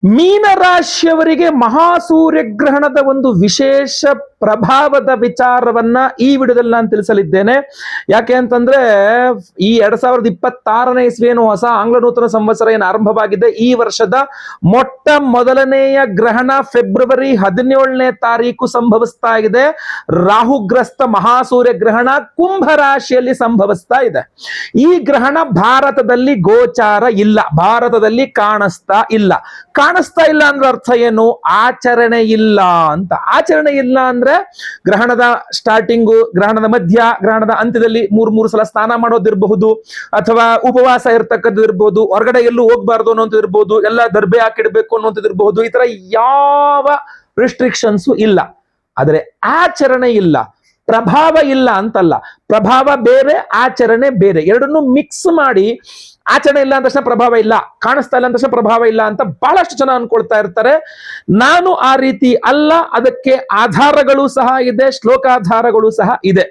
ಮೀನರಾಶಿಯವರಿಗೆ ಮಹಾಸೂರ್ಯಗ್ರಹಣದ ಒಂದು ವಿಶೇಷ ಪ್ರಭಾವದ ವಿಚಾರವನ್ನ ಈ ವಿಡಿಯೋದಲ್ಲಿ ನಾನು ತಿಳಿಸಲಿದ್ದೇನೆ. ಯಾಕೆ ಅಂತಂದ್ರೆ ಈ 2026ನೇ ಇಸ್ವಿಯನ್ನು ಹೊಸ ಆಂಗ್ಲ ನೂತನ ಸಂವತ್ಸರ ಏನು ಆರಂಭವಾಗಿದೆ, ಈ ವರ್ಷದ ಮೊಟ್ಟ ಮೊದಲನೆಯ ಗ್ರಹಣ ಫೆಬ್ರವರಿ 17ನೇ ತಾರೀಕು ಸಂಭವಿಸ್ತಾ ಇದೆ. ರಾಹುಗ್ರಸ್ತ ಮಹಾಸೂರ್ಯ ಗ್ರಹಣ ಕುಂಭ ರಾಶಿಯಲ್ಲಿ ಸಂಭವಿಸ್ತಾ ಇದೆ. ಈ ಗ್ರಹಣ ಭಾರತದಲ್ಲಿ ಗೋಚಾರ ಇಲ್ಲ, ಭಾರತದಲ್ಲಿ ಕಾಣಿಸ್ತಾ ಇಲ್ಲ ಅಂದ್ರೆ ಅರ್ಥ ಏನು? ಆಚರಣೆ ಇಲ್ಲ ಅಂತ. ಆಚರಣೆ ಇಲ್ಲ ಅಂದ್ರೆ ಗ್ರಹಣದ ಸ್ಟಾರ್ಟಿಂಗು, ಗ್ರಹಣದ ಮಧ್ಯ, ಗ್ರಹಣದ ಅಂತ್ಯದಲ್ಲಿ ಮೂರು ಸಲ ಸ್ನಾನ ಮಾಡೋದಿರಬಹುದು, ಅಥವಾ ಉಪವಾಸ ಇರ್ತಕ್ಕದ್ದು ಇರಬಹುದು, ಹೊರಗಡೆ ಎಲ್ಲೂ ಹೋಗ್ಬಾರ್ದು ಅನ್ನೋದು ಇರಬಹುದು, ಎಲ್ಲ ದರ್ಬೆ ಹಾಕಿಡ್ಬೇಕು ಅನ್ನೋದು ಇರಬಹುದು. ಈ ತರ ಯಾವ ರಿಸ್ಟ್ರಿಕ್ಷನ್ಸ್ ಇಲ್ಲ. ಆದರೆ ಆಚರಣೆ ಇಲ್ಲ, ಪ್ರಭಾವ ಇಲ್ಲ ಅಂತಲ್ಲ. ಪ್ರಭಾವ ಬೇರೆ, ಆಚರಣೆ ಬೇರೆ. ಎರಡನ್ನೂ ಮಿಕ್ಸ್ ಮಾಡಿ ಆಚರಣೆ ಇಲ್ಲ ಅಂದ ತಕ್ಷಣ ಪ್ರಭಾವ ಇಲ್ಲ, ಕಾಣಿಸ್ತಾ ಇಲ್ಲ ಅಂದ ತಕ್ಷಣ ಪ್ರಭಾವ ಇಲ್ಲ ಅಂತ ಬಹಳಷ್ಟು ಜನ ಅನ್ಕೊಳ್ತಾ ಇರ್ತಾರೆ. ನಾನು ಆ ರೀತಿ ಅಲ್ಲ, ಅದಕ್ಕೆ ಆಧಾರಗಳು ಸಹ ಇದೆ, ಶ್ಲೋಕಾಧಾರಗಳು ಸಹ ಇದೆ,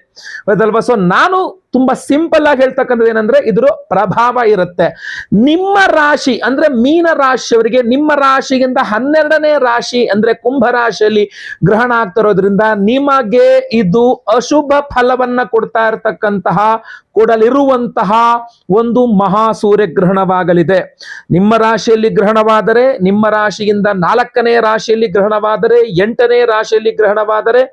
ಹೌದಲ್ವಾ? ಸೊ ನಾನು ತುಂಬಾ ಸಿಂಪಲ್ ಆಗಿ ಹೇಳ್ತಕ್ಕಂಥದ್ದು ಏನಂದ್ರೆ ಇದ್ರ ಪ್ರಭಾವ ಇರುತ್ತೆ. ನಿಮ್ಮ ರಾಶಿ ಅಂದ್ರೆ ಮೀನ ರಾಶಿಯವರಿಗೆ, ನಿಮ್ಮ ರಾಶಿಗಿಂತ 12ನೇ ರಾಶಿ ಅಂದ್ರೆ ಕುಂಭ ರಾಶಿಯಲ್ಲಿ ಗ್ರಹಣ ಆಗ್ತಿರೋದ್ರಿಂದ ನಿಮಗೆ ಇದು ಅಶುಭ ಫಲವನ್ನ ಕೊಡಲಿರುವಂತಹ ಒಂದು ಮಹಾ ಸೂರ್ಯಗ್ರಹಣವಾಗಲಿದೆ. ನಿಮ್ಮ ರಾಶಿಯಲ್ಲಿ ಗ್ರಹಣವಾದರೆ, ನಿಮ್ಮ ರಾಶಿಯಿಂದ 4ನೇ ರಾಶಿಯಲ್ಲಿ ಗ್ರಹಣವಾದರೆ, 8ನೇ ರಾಶಿಯಲ್ಲಿ ಗ್ರಹಣವಾದರೆ,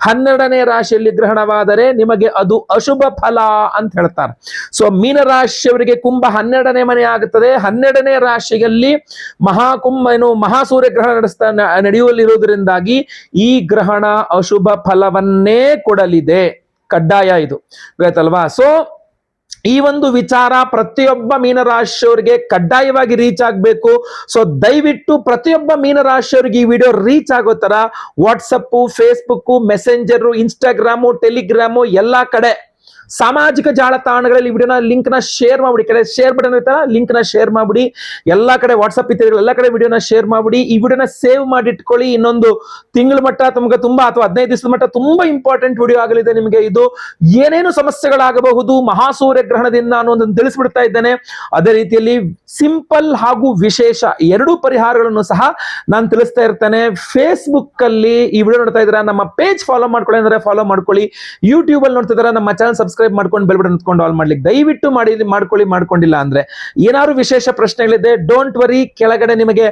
12ನೇ ರಾಶಿಯಲ್ಲಿ ಗ್ರಹಣವಾದರೆ ನಿಮಗೆ ಅದು ಅಶುಭ ಫಲ ಅಂತ ಹೇಳ್ತಾರೆ. ಸೊ ಮೀನರಾಶಿಯವರಿಗೆ ಕುಂಭ 12ನೇ ಮನೆ ಆಗುತ್ತದೆ. 12ನೇ ರಾಶಿಯಲ್ಲಿ ಮಹಾಸೂರ್ಯ ಗ್ರಹಣ ನಡೆಯುವಲ್ಲಿರುವುದರಿಂದಾಗಿ ಈ ಗ್ರಹಣ ಅಶುಭ ಫಲವನ್ನೇ ಕೊಡಲಿದೆ. ಕಡ್ಡಾಯ ಇದು, ಗೊತ್ತಲ್ವಾ? ಸೊ ಈ ಒಂದು ವಿಚಾರ ಪ್ರತಿಯೊಬ್ಬ ಮೀನರಾಶಿಯವರಿಗೆ ಕಡ್ಡಾಯವಾಗಿ ರೀಚ್ ಆಗಬೇಕು. ಸೊ ದಯವಿಟ್ಟು ಪ್ರತಿಯೊಬ್ಬ ಮೀನರಾಶಿಯವರಿಗೆ ಈ ವಿಡಿಯೋ ರೀಚ್ ಆಗೋ ತರ WhatsApp, Facebook, messenger, Instagram, Telegram ಎಲ್ಲಾ ಕಡೆ ಸಾಮಾಜಿಕ ಜಾಲತಾಣಗಳಲ್ಲಿ ವಿಡಿಯೋನ ಲಿಂಕ್ ನ ಶೇರ್ ಮಾಡ್ಬಿಡಿ. ಕಡೆ ಶೇರ್ ಬಟನ್ ಇರ್ತಾರ, ಲಿಂಕ್ ನ ಶೇರ್ ಮಾಡ್ಬಿಡಿ. ಎಲ್ಲಾ ಕಡೆ ವಾಟ್ಸ್ಆಪ್ ಇತ್ಯಾದಿ ಎಲ್ಲಾ ಕಡೆ ವಿಡಿಯೋನ ಶೇರ್ ಮಾಡ್ಬಿಡಿ. ಈ ವಿಡಿಯೋನ ಸೇವ್ ಮಾಡಿ ಇಟ್ಕೊಳ್ಳಿ. ಇನ್ನೊಂದು ತಿಂಗಳ ಮಟ್ಟ ತಮಗೆ ತುಂಬಾ, ಅಥವಾ 15 ದಿವಸದ ಮಟ್ಟ ತುಂಬಾ ಇಂಪಾರ್ಟೆಂಟ್ ವಿಡಿಯೋ ಆಗಲಿದೆ ನಿಮಗೆ. ಇದು ಏನೇನು ಸಮಸ್ಯೆಗಳಾಗಬಹುದು ಮಹಾಸೂರ್ಯ ಗ್ರಹಣದಿಂದ ಅನ್ನೋದನ್ನು ತಿಳಿಸ್ಬಿಡ್ತಾ ಇದ್ದೇನೆ. ಅದೇ ರೀತಿಯಲ್ಲಿ ಸಿಂಪಲ್ ಹಾಗೂ ವಿಶೇಷ ಎರಡೂ ಪರಿಹಾರಗಳನ್ನು ಸಹ ನಾನು ತಿಳಿಸ್ತಾ ಇರ್ತೇನೆ. ಫೇಸ್ಬುಕ್ ಅಲ್ಲಿ ಈ ವಿಡಿಯೋ ನೋಡ್ತಾ ಇದ್ದೀರಾ, ನಮ್ಮ ಪೇಜ್ ಫಾಲೋ ಮಾಡ್ಕೊಳ್ಳಿ ಅಂದ್ರೆ ಫಾಲೋ ಮಾಡ್ಕೊಳ್ಳಿ. ಯೂಟ್ಯೂಬ್ ಅಲ್ಲಿ ನೋಡ್ತಾ ಇದ್ದೀರಾ, ನಮ್ಮ ಚಾನಲ್ ಸಬ್ಸ್ಕ್ರೈಬ್ ಮಾಡ್ಕೊಂಡು ಬೆಲ್ ಬಟನ್ ಹೊತ್ಕೊಂಡು ಆಲ್ ಮಾಡ್ಲಿಕ್ಕೆ ದಯವಿಟ್ಟು ಮಾಡ್ಕೊಂಡಿಲ್ಲ ಅಂದ್ರೆ ಏನಾದ್ರು ವಿಶೇಷ ಪ್ರಶ್ನೆಗಳಿದೆ, ಡೋಂಟ್ ವರಿ, ಕೆಳಗಡೆ ನಿಮಗೆ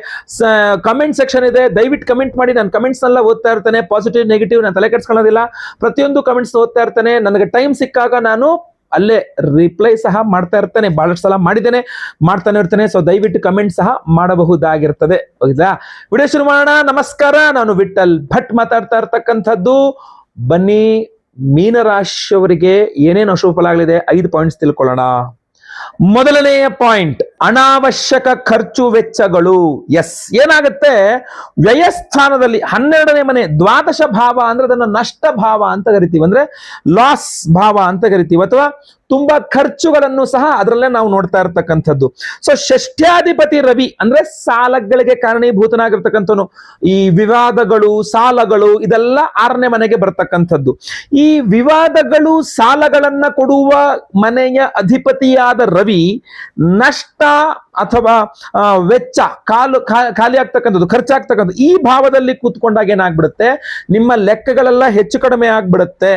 ಕಮೆಂಟ್ ಸೆಕ್ಷನ್ ಇದೆ, ದಯವಿಟ್ಟು ಕಮೆಂಟ್ ಮಾಡಿ. ನಾನು ಕಮೆಂಟ್ಸ್ ಎಲ್ಲ ಓದ್ತಾ ಇರ್ತೇನೆ, ಪಾಸಿಟಿವ್ ನೆಗೆಟಿವ್ ನಾನು ತಲೆ ಕೆಡಿಸ್ಕೊಳ್ಳೋದಿಲ್ಲ. ಪ್ರತಿಯೊಂದು ಕಮೆಂಟ್ಸ್ ಓದ್ತಾ ಇರ್ತೇನೆ. ನನಗೆ ಟೈಮ್ ಸಿಕ್ಕಾಗ ನಾನು ಅಲ್ಲೇ ರಿಪ್ಲೈ ಸಹ ಮಾಡ್ತಾ ಇರ್ತೇನೆ, ಬಹಳಷ್ಟು ಸಲ ಮಾಡಿದ್ದೇನೆ, ಮಾಡ್ತಾನೆ ಇರ್ತೇನೆ. ಸೊ ದಯವಿಟ್ಟು ಕಮೆಂಟ್ ಸಹ ಮಾಡಬಹುದಾಗಿರ್ತದೆ. ಹೌದಾ? ವಿಡಿಯೋ ಶುರು ಮಾಡೋಣ. ನಮಸ್ಕಾರ, ನಾನು ವಿಠಲ್ ಭಟ್ ಮಾತಾಡ್ತಾ ಇರ್ತಕ್ಕಂಥದ್ದು. ಬನ್ನಿ, ಮೀನರಾಶಿಯವರಿಗೆ ಏನೇನು ಅಶುಭ ಫಲ ಆಗಲಿದೆ 5 ಪಾಯಿಂಟ್ಸ್ ತಿಳ್ಕೊಳ್ಳೋಣ. ಮೊದಲನೆಯ ಪಾಯಿಂಟ್, ಅನಾವಶ್ಯಕ ಖರ್ಚು ವೆಚ್ಚಗಳು. ಎಸ್, ಏನಾಗುತ್ತೆ ವ್ಯಯಸ್ಥಾನದಲ್ಲಿ 12ನೇ ಮನೆ ದ್ವಾದಶ ಭಾವ ಅಂದ್ರೆ ಅದನ್ನ ನಷ್ಟ ಭಾವ ಅಂತ ಕರಿತೀವಿ, ಅಂದ್ರೆ ಲಾಸ್ ಭಾವ ಅಂತ ಕರಿತೀವಿ, ಅಥವಾ ತುಂಬಾ ಖರ್ಚುಗಳನ್ನು ಸಹ ಅದರಲ್ಲೇ ನಾವು ನೋಡ್ತಾ ಇರ್ತಕ್ಕಂಥದ್ದು. ಸೊ ಷಷ್ಠ್ಯಾಧಿಪತಿ ರವಿ ಅಂದ್ರೆ ಸಾಲಗಳಿಗೆ ಕಾರಣೀಭೂತನಾಗಿರ್ತಕ್ಕಂಥವನು. ಈ ವಿವಾದಗಳು, ಸಾಲಗಳು ಇದೆಲ್ಲ 6ನೇ ಮನೆಗೆ ಬರ್ತಕ್ಕಂಥದ್ದು. ಈ ವಿವಾದಗಳು, ಸಾಲಗಳನ್ನ ಕೊಡುವ ಮನೆಯ ಅಧಿಪತಿಯಾದ ರವಿ ನಷ್ಟ ಅಥವಾ ವೆಚ್ಚ, ಖಾಲಿ ಆಗ್ತಕ್ಕಂಥದ್ದು, ಖರ್ಚಾಗ್ತಕ್ಕಂಥದ್ದು ಈ ಭಾವದಲ್ಲಿ ಕೂತ್ಕೊಂಡಾಗ ಏನಾಗ್ಬಿಡುತ್ತೆ, ನಿಮ್ಮ ಲೆಕ್ಕಗಳೆಲ್ಲ ಹೆಚ್ಚು ಕಡಿಮೆ ಆಗ್ಬಿಡುತ್ತೆ.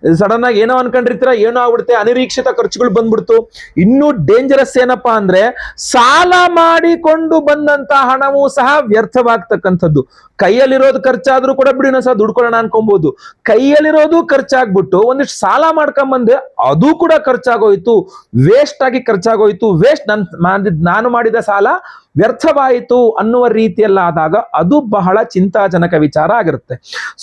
ಸಡನ್ ಆಗಿ ಏನೋ ಅನ್ಕೊಂಡಿರ್ತೀರ, ಏನೋ ಆಗ್ಬಿಡುತ್ತೆ, ಅನಿರೀಕ್ಷಿತ ಖರ್ಚುಗಳು ಬಂದ್ಬಿಡ್ತು. ಇನ್ನೂ ಡೇಂಜರಸ್ ಏನಪ್ಪಾ ಅಂದ್ರೆ ಸಾಲ ಮಾಡಿಕೊಂಡು ಬಂದಂತ ಹಣವೂ ಸಹ ವ್ಯರ್ಥವಾಗ್ತಕ್ಕಂಥದ್ದು. ಕೈಯಲ್ಲಿರೋದು ಖರ್ಚಾದ್ರೂ ಕೂಡ ಬಿಡಿ ಸಹ ದುಡ್ಕೊಳ್ಳೋಣ ಅನ್ಕೊಬಹುದು. ಕೈಯಲ್ಲಿರೋದು ಖರ್ಚಾಗ್ಬಿಟ್ಟು ಒಂದಿಷ್ಟು ಸಾಲ ಮಾಡ್ಕೊಂಬಂದೆ, ಅದು ಕೂಡ ಖರ್ಚಾಗೋಯ್ತು, ವೇಸ್ಟ್ ಆಗಿ ಖರ್ಚಾಗೋಯ್ತು, ವೇಸ್ಟ್ ನಾನು ಮಾಡಿದ ಸಾಲ ವ್ಯರ್ಥವಾಯಿತು ಅನ್ನುವ ರೀತಿಯಲ್ಲಾದಾಗ ಅದು ಬಹಳ ಚಿಂತಾಜನಕ ವಿಚಾರ ಆಗಿರುತ್ತೆ.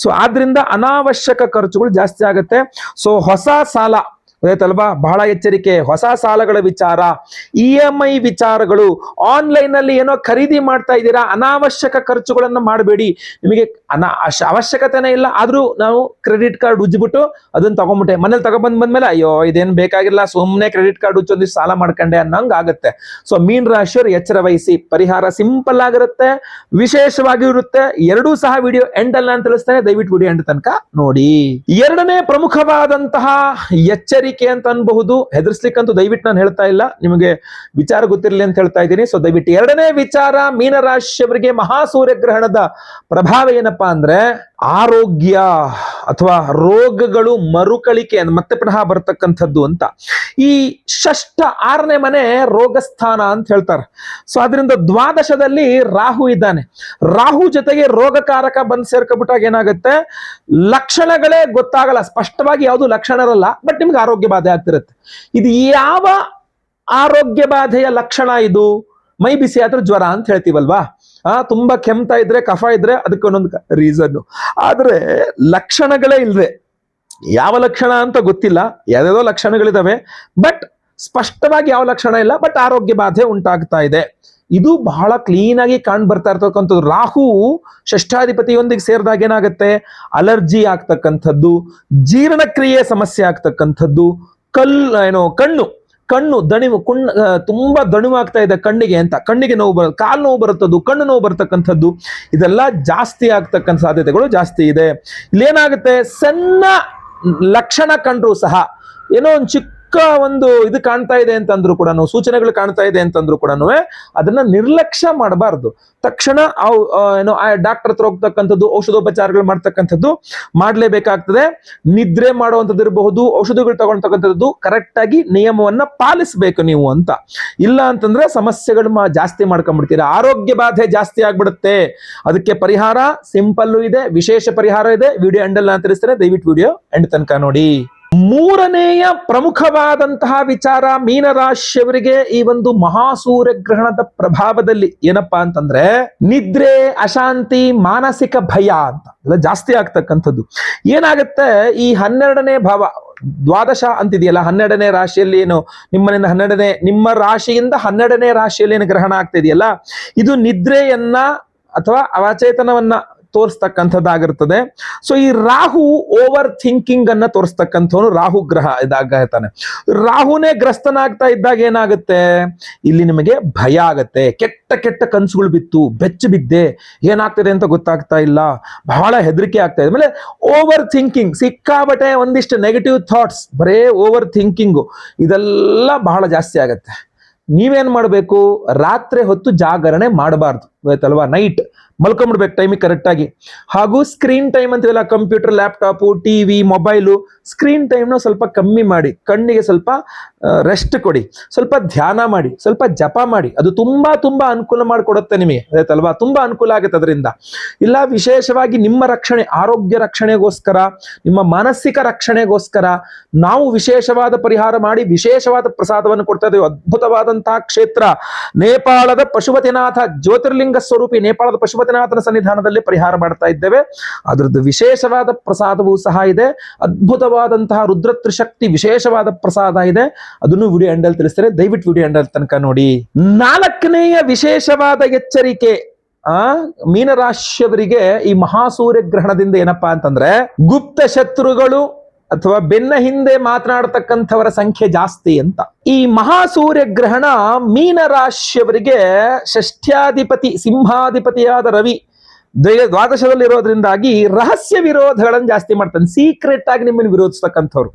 ಸೊ ಆದ್ರಿಂದ ಅನಾವಶ್ಯಕ ಖರ್ಚುಗಳು ಜಾಸ್ತಿ ಆಗುತ್ತೆ. ಸೊ ಹೊಸ ಸಾಲ ಗೊತ್ತಲ್ವಾ, ಬಹಳ ಎಚ್ಚರಿಕೆ. ಹೊಸ ಸಾಲಗಳ ವಿಚಾರ, EMI ವಿಚಾರಗಳು, ಆನ್ಲೈನ್ ಅಲ್ಲಿ ಏನೋ ಖರೀದಿ ಮಾಡ್ತಾ ಇದ್ದೀರಾ, ಅನಾವಶ್ಯಕ ಖರ್ಚುಗಳನ್ನ ಮಾಡಬೇಡಿ. ನಿಮಗೆ ಅವಶ್ಯಕತೆನೇ ಇಲ್ಲ, ಆದ್ರೂ ನಾವು ಕ್ರೆಡಿಟ್ ಕಾರ್ಡ್ ಉಜ್ಜಿಬಿಟ್ಟು ಅದನ್ನ ತಗೊಂಡ್ಬಿಟ್ಟೆ, ಮನೇಲಿ ಬಂದ್ಮೇಲೆ ಅಯ್ಯೋ ಇದೇನು ಬೇಕಾಗಿಲ್ಲ, ಸುಮ್ಮನೆ ಕ್ರೆಡಿಟ್ ಕಾರ್ಡ್ ಉಚ್ಚೊಂದಿಷ್ಟು ಸಾಲ ಮಾಡ್ಕೊಂಡೆ ಅನ್ನಂಗ್ ಆಗುತ್ತೆ. ಸೊ ಮೀನ್ ರಾಶಿಯವರು ಎಚ್ಚರ ವಹಿಸಿ. ಪರಿಹಾರ ಸಿಂಪಲ್ ಆಗಿರುತ್ತೆ, ವಿಶೇಷವಾಗಿ ಇರುತ್ತೆ. ಎರಡೂ ಸಹ ವಿಡಿಯೋ ಎಂಡ್ ಅಲ್ಲ ಅಂತ ತಿಳಿಸ್ತೇನೆ, ದಯವಿಟ್ಟು ವಿಡಿಯೋ ಎಂಡ್ ತನಕ ನೋಡಿ. ಎರಡನೇ ಪ್ರಮುಖವಾದಂತಹ ಎಚ್ಚರಿಕೆ ಮರುಕಳಿಕೆ ಅಂತ ಅನ್ಬಹುದು. ಹೆದರ್ಸ್ಲಿಕ್ಕಂತೂ ದಯವಿಟ್ಟು ನಾನು ಹೇಳ್ತಾ ಇಲ್ಲ, ನಿಮಗೆ ವಿಚಾರ ಗೊತ್ತಿರಲಿ ಅಂತ ಹೇಳ್ತಾ ಇದ್ದೀನಿ. ಸೊ ದಯವಿಟ್ಟು ಎರಡನೇ ವಿಚಾರ, ಮೀನರಾಶಿಯವರಿಗೆ ಮಹಾಸೂರ್ಯಗ್ರಹಣದ ಪ್ರಭಾವ ಏನಪ್ಪಾ ಅಂದ್ರೆ ಆರೋಗ್ಯ ಅಥವಾ ರೋಗಗಳು ಮರುಕಳಿಕೆ ಮತ್ತೆ ಪುನಃ ಬರ್ತಕ್ಕಂಥದ್ದು ಅಂತ. ಈ ಷಷ್ಠ 6ನೇ ಮನೆ ರೋಗಸ್ಥಾನ ಅಂತ ಹೇಳ್ತಾರೆ. ಸೊ ಅದರಿಂದ ದ್ವಾದಶದಲ್ಲಿ ರಾಹು ಇದ್ದಾನೆ. ರಾಹು ಜೊತೆಗೆ ರೋಗಕಾರಕ ಬಂದು ಸೇರ್ಕೊಬಿಟ್ಟಾಗ ಏನಾಗುತ್ತೆ, ಲಕ್ಷಣಗಳೇ ಗೊತ್ತಾಗಲ್ಲ, ಸ್ಪಷ್ಟವಾಗಿ ಯಾವುದು ಲಕ್ಷಣ ಇರಲ್ಲ, ಬಟ್ ನಿಮ್ಗೆ ಆರೋಗ್ಯ ಬಾಧೆ ಆಗ್ತಿರುತ್ತೆ. ಇದು ಯಾವ ಆರೋಗ್ಯ ಬಾಧೆಯ ಲಕ್ಷಣ? ಇದು ಮೈ ಬಿಸಿ ಆದ್ರೆ ಜ್ವರ ಅಂತ ಹೇಳ್ತೀವಲ್ವಾ, ತುಂಬಾ ಕೆಮ್ತಾ ಇದ್ರೆ ಕಫ ಇದ್ರೆ ಅದಕ್ಕೆ ಒಂದೊಂದು ರೀಸನ್. ಆದ್ರೆ ಲಕ್ಷಣಗಳೇ ಇಲ್ವೇ, ಯಾವ ಲಕ್ಷಣ ಅಂತ ಗೊತ್ತಿಲ್ಲ, ಯಾವ್ಯಾವ ಲಕ್ಷಣಗಳಿದಾವೆ, ಬಟ್ ಸ್ಪಷ್ಟವಾಗಿ ಯಾವ ಲಕ್ಷಣ ಇಲ್ಲ, ಬಟ್ ಆರೋಗ್ಯ ಬಾಧೆ ಉಂಟಾಗ್ತಾ ಇದೆ. ಇದು ಬಹಳ ಕ್ಲೀನ್ ಆಗಿ ಕಾಣ್ ಬರ್ತಾ ಇರ್ತಕ್ಕಂಥದ್ದು. ರಾಹು ಷಷ್ಠಾಧಿಪತಿಯೊಂದಿಗೆ ಸೇರಿದಾಗ ಏನಾಗುತ್ತೆ, ಅಲರ್ಜಿ ಆಗ್ತಕ್ಕಂಥದ್ದು, ಜೀರ್ಣಕ್ರಿಯೆ ಸಮಸ್ಯೆ ಆಗ್ತಕ್ಕಂಥದ್ದು, ಕಣ್ಣು ದಣಿವು, ತುಂಬಾ ದಣಿವಾಗ್ತಾ ಇದೆ ಕಣ್ಣಿಗೆ ಅಂತ, ಕಣ್ಣಿಗೆ ನೋವು ಕಾಲು ನೋವು ಬರುತ್ತದ್ದು, ಕಣ್ಣು ನೋವು ಬರ್ತಕ್ಕಂಥದ್ದು, ಇದೆಲ್ಲ ಜಾಸ್ತಿ ಆಗ್ತಕ್ಕಂಥ ಸಾಧ್ಯತೆಗಳು ಜಾಸ್ತಿ ಇದೆ. ಇಲ್ಲೇನಾಗುತ್ತೆ, ಸಣ್ಣ ಲಕ್ಷಣ ಕಂಡ್ರು ಸಹ, ಏನೋ ಒಂದು ಚಿಕ್ಕ ಒಂದು ಇದು ಕಾಣ್ತಾ ಇದೆ ಅಂತಂದ್ರು ಕೂಡ, ಸೂಚನೆಗಳು ಕಾಣ್ತಾ ಇದೆ ಅಂತಂದ್ರು ಕೂಡ ಅದನ್ನ ನಿರ್ಲಕ್ಷ್ಯ ಮಾಡಬಾರ್ದು. ತಕ್ಷಣ ಡಾಕ್ಟರ್ ಹತ್ರ ಹೋಗ್ತಕ್ಕಂಥದ್ದು, ಔಷಧೋಪಚಾರಗಳು ಮಾಡ್ತಕ್ಕಂಥದ್ದು ಮಾಡ್ಲೇಬೇಕಾಗ್ತದೆ. ನಿದ್ರೆ ಮಾಡುವಂಥದ್ದು ಇರಬಹುದು, ಔಷಧಿಗಳು ತಗೊಳ್ತಕ್ಕಂಥದ್ದು ಕರೆಕ್ಟ್ ಆಗಿ ನಿಯಮವನ್ನ ಪಾಲಿಸಬೇಕು ನೀವು ಅಂತ. ಇಲ್ಲ ಅಂತಂದ್ರೆ ಸಮಸ್ಯೆಗಳು ಜಾಸ್ತಿ ಮಾಡ್ಕೊಂಡ್ಬಿಡ್ತೀರಾ, ಆರೋಗ್ಯ ಬಾಧೆ ಜಾಸ್ತಿ ಆಗ್ಬಿಡುತ್ತೆ. ಅದಕ್ಕೆ ಪರಿಹಾರ ಸಿಂಪಲ್ಲು ಇದೆ, ವಿಶೇಷ ಪರಿಹಾರ ಇದೆ. ವಿಡಿಯೋ ಎಂಡಲ್ಲಿ ನಾನು ತಿಳಿಸ್ತೇನೆ, ದಯವಿಟ್ಟು ವಿಡಿಯೋ ಎಂಡ್ ತನಕ ನೋಡಿ. ಮೂರನೆಯ ಪ್ರಮುಖವಾದಂತಹ ವಿಚಾರ, ಮೀನರಾಶಿಯವರಿಗೆ ಈ ಒಂದು ಮಹಾಸೂರ್ಯಗ್ರಹಣದ ಪ್ರಭಾವದಲ್ಲಿ ಏನಪ್ಪಾ ಅಂತಂದ್ರೆ ನಿದ್ರೆ, ಅಶಾಂತಿ, ಮಾನಸಿಕ ಭಯ ಅಂತ ಎಲ್ಲ ಜಾಸ್ತಿ ಆಗ್ತಕ್ಕಂಥದ್ದು. ಏನಾಗುತ್ತೆ, ಈ 12ನೇ ಭಾವ ದ್ವಾದಶ ಅಂತಿದೆಯಲ್ಲ, 12ನೇ ರಾಶಿಯಲ್ಲಿ ಏನು ನಿಮ್ಮ ರಾಶಿಯಿಂದ 12ನೇ ರಾಶಿಯಲ್ಲಿ ಏನು ಗ್ರಹಣ ಆಗ್ತಿದೆಯಲ್ಲ, ಇದು ನಿದ್ರೆಯನ್ನ ಅಥವಾ ಅಚೇತನವನ್ನ ತೋರಿಸ್ತಕ್ಕಂಥದ್ದಾಗಿರ್ತದೆ. ಸೊ ಈ ರಾಹು ಓವರ್ ಥಿಂಕಿಂಗ್ ಅನ್ನ ತೋರಿಸ್ತಕ್ಕಂಥವನು ರಾಹು ಗ್ರಹ ಇದಾಗ ಇರ್ತಾನೆ. ರಾಹುನೇ ಗ್ರಸ್ತನಾಗ್ತಾ ಇದ್ದಾಗ ಏನಾಗುತ್ತೆ, ಇಲ್ಲಿ ನಿಮಗೆ ಭಯ ಆಗತ್ತೆ, ಕೆಟ್ಟ ಕನಸುಗಳು ಬೆಚ್ಚು ಬಿದ್ದೆ, ಏನಾಗ್ತದೆ ಅಂತ ಗೊತ್ತಾಗ್ತಾ ಇಲ್ಲ, ಬಹಳ ಹೆದರಿಕೆ ಆಗ್ತಾ ಇದೆ. ಆಮೇಲೆ ಓವರ್ ಥಿಂಕಿಂಗ್, ಸಿಕ್ಕಾಬಟ್ಟೆ ಒಂದಿಷ್ಟು ನೆಗೆಟಿವ್ ಥಾಟ್ಸ್, ಬರೇ ಓವರ್ ಥಿಂಕಿಂಗು, ಇದೆಲ್ಲ ಬಹಳ ಜಾಸ್ತಿ ಆಗತ್ತೆ. ನೀವೇನ್ ಮಾಡಬೇಕು, ರಾತ್ರಿ ಹೊತ್ತು ಜಾಗರಣೆ ಮಾಡಬಾರ್ದು, ಆಯ್ತಲ್ವಾ, ನೈಟ್ ಮಲ್ಕೊಂಡ್ಬಿಡ್ಬೇಕು ಟೈಮಿಗೆ ಕರೆಕ್ಟ್ ಆಗಿ. ಹಾಗೂ ಸ್ಕ್ರೀನ್ ಟೈಮ್ ಅಂತೀವಲ್ಲ, computer, laptop, TV, mobile, screen ಟೈಮ್ನ ಸ್ವಲ್ಪ ಕಮ್ಮಿ ಮಾಡಿ, ಕಣ್ಣಿಗೆ ಸ್ವಲ್ಪ ರೆಸ್ಟ್ ಕೊಡಿ, ಸ್ವಲ್ಪ ಧ್ಯಾನ ಮಾಡಿ, ಸ್ವಲ್ಪ ಜಪ ಮಾಡಿ. ಅದು ತುಂಬಾ ಅನುಕೂಲ ಮಾಡಿಕೊಡುತ್ತೆ ನಿಮಗೆ, ಆಯ್ತಲ್ವಾ, ತುಂಬಾ ಅನುಕೂಲ ಆಗುತ್ತೆ ಅದರಿಂದ. ಇಲ್ಲ ವಿಶೇಷವಾಗಿ ನಿಮ್ಮ ರಕ್ಷಣೆ, ಆರೋಗ್ಯ ರಕ್ಷಣೆಗೋಸ್ಕರ, ನಿಮ್ಮ ಮಾನಸಿಕ ರಕ್ಷಣೆಗೋಸ್ಕರ ನಾವು ವಿಶೇಷವಾದ ಪರಿಹಾರ ಮಾಡಿ ವಿಶೇಷವಾದ ಪ್ರಸಾದವನ್ನು ಕೊಡ್ತಾ ಇದ್ದೇವೆ. ಅದ್ಭುತವಾದಂತಹ ಕ್ಷೇತ್ರ ನೇಪಾಳದ ಪಶುಪತಿನಾಥ, ಜ್ಯೋತಿರ್ಲಿಂಗ ಸ್ವರೂಪಿ ನೇಪಾಳದ ಪಶುಪತಿನಾಥನ ಸನ್ನಿಧಾನದಲ್ಲಿ ಪರಿಹಾರ ಮಾಡ್ತಾ ಇದ್ದೇವೆ. ಅದರದ್ದು ವಿಶೇಷವಾದ ಪ್ರಸಾದವೂ ಸಹ ಇದೆ. ಅದ್ಭುತವಾದಂತಹ ರುದ್ರ ತ್ರಿಶಕ್ತಿ ವಿಶೇಷವಾದ ಪ್ರಸಾದ ಇದೆ, ಅದನ್ನು ವಿಡಿಯೋ ಎಂಡಲ್ಲಿ ತಿಳಿಸ್ತಾರೆ, ದಯವಿಟ್ಟು ವಿಡಿಯೋ ಎಂಡಲ್ ತನಕ ನೋಡಿ. 4ನೆಯ ವಿಶೇಷವಾದ ಎಚ್ಚರಿಕೆ, ಮೀನರಾಶಿಯವರಿಗೆ ಈ ಮಹಾಸೂರ್ಯ ಗ್ರಹಣದಿಂದ ಏನಪ್ಪಾ ಅಂತಂದ್ರೆ ಗುಪ್ತ ಶತ್ರುಗಳು ಅಥವಾ ಬೆನ್ನ ಹಿಂದೆ ಮಾತನಾಡತಕ್ಕಂಥವರ ಸಂಖ್ಯೆ ಜಾಸ್ತಿ ಅಂತ. ಈ ಮಹಾಸೂರ್ಯ ಗ್ರಹಣ ಮೀನರಾಶಿಯವರಿಗೆ ಷಷ್ಠ್ಯಾಧಿಪತಿ ಸಿಂಹಾಧಿಪತಿಯಾದ ರವಿ ದ್ವಾದಶದಲ್ಲಿರೋದ್ರಿಂದಾಗಿ ರಹಸ್ಯ ವಿರೋಧಗಳನ್ನು ಜಾಸ್ತಿ ಮಾಡ್ತಾನೆ. ಸೀಕ್ರೆಟ್ ಆಗಿ ನಿಮ್ಮನ್ನು ವಿರೋಧಿಸ್ತಕ್ಕಂಥವ್ರು,